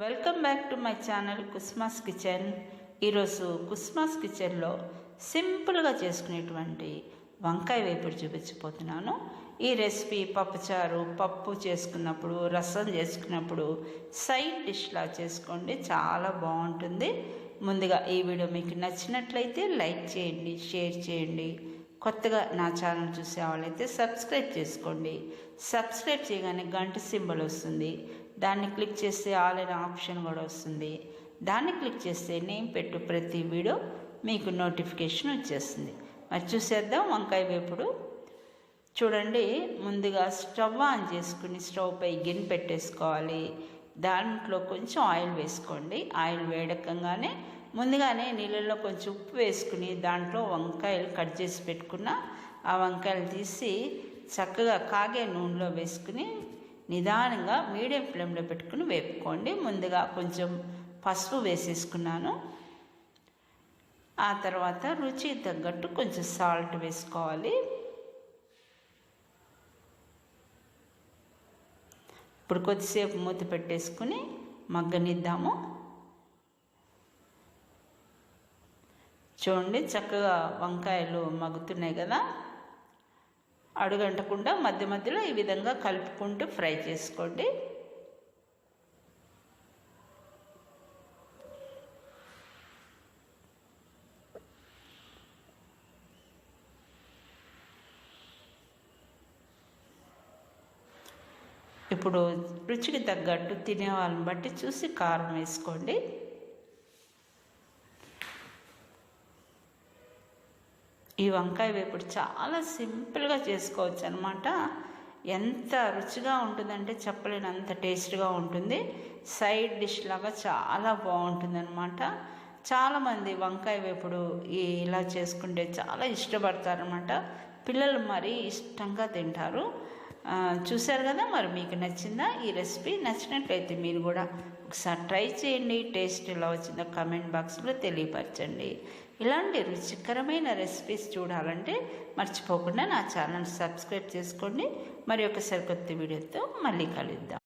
Welcome back to my channel Kusuma's kitchen. ఈరోజు కుసుమాస్ కిచెన్లో సింపుల్గా చేసుకునేటువంటి వంకాయ వేపుడు చూపించబోతున్నాను. ఈ రెసిపీ పప్పుచారు, పప్పు చేసుకున్నప్పుడు, రసం చేసుకున్నప్పుడు సైడ్ డిష్లా చేసుకోండి, చాలా బాగుంటుంది. ముందుగా ఈ వీడియో మీకు నచ్చినట్లయితే లైక్ చేయండి, షేర్ చేయండి. కొత్తగా నా ఛానల్ చూసే వాళ్ళైతే సబ్స్క్రైబ్ చేసుకోండి. సబ్స్క్రైబ్ చేయగానే గంట సింబల్ వస్తుంది, దాన్ని క్లిక్ చేస్తే ఆల్ అనే ఆప్షన్ కూడా వస్తుంది. దాన్ని క్లిక్ చేస్తే నేను పెట్టు ప్రతి వీడియో మీకు నోటిఫికేషన్ వచ్చేస్తుంది. మరి చూసేద్దాం వంకాయ వేపుడు. చూడండి, ముందుగా స్టవ్ ఆన్ చేసుకుని స్టవ్ పై గిన్నె పెట్టేసుకోవాలి. దాంట్లో కొంచెం ఆయిల్ వేసుకోండి. ఆయిల్ వేడకంగానే ముందుగానే నీళ్ళల్లో కొంచెం ఉప్పు వేసుకుని దాంట్లో వంకాయలు కట్ చేసి పెట్టుకున్న ఆ వంకాయలు తీసి చక్కగా కాగే నూనెలో వేసుకుని నిదానంగా మీడియం ఫ్లేమ్లో పెట్టుకుని వేపుకోండి. ముందుగా కొంచెం పసుపు వేసేసుకున్నాను. ఆ తర్వాత రుచికి తగ్గట్టు కొంచెం సాల్ట్ వేసుకోవాలి. ఇప్పుడు కొద్దిసేపు మూత పెట్టేసుకుని మగ్గనిద్దాము. చూడండి, చక్కగా వంకాయలు మగ్గుతున్నాయి కదా. అడుగంటకుండా మధ్య మధ్యలో ఈ విధంగా కలుపుకుంటూ ఫ్రై చేసుకోండి. ఇప్పుడు రుచికి తగ్గట్టు తినే వాళ్ళని బట్టి చూసి కారం వేసుకోండి. ఈ వంకాయ వేపుడు చాలా సింపుల్గా చేసుకోవచ్చు అన్నమాట. ఎంత రుచిగా ఉంటుందంటే చెప్పలేనంత టేస్ట్గా ఉంటుంది. సైడ్ డిష్ లాగా చాలా బాగుంటుంది అన్నమాట. చాలామంది వంకాయ వేపుడు ఇలా చేసుకుంటే చాలా ఇష్టపడతారనమాట. పిల్లలు మరీ ఇష్టంగా తింటారు. చూశారు కదా, మరి మీకు నచ్చిందా ఈ రెసిపీ? నచ్చినట్లయితే మీరు కూడా ఒకసారి ట్రై చేయండి. టేస్ట్ ఎలా వచ్చిందో కామెంట్ బాక్స్లో తెలియపరచండి. ఇలాంటి రుచికరమైన రెసిపీస్ చూడాలంటే మర్చిపోకుండా నా ఛానల్ సబ్స్క్రైబ్ చేసుకోండి. మరి ఒకసారి కొత్త వీడియోతో మళ్ళీ కలుద్దాం.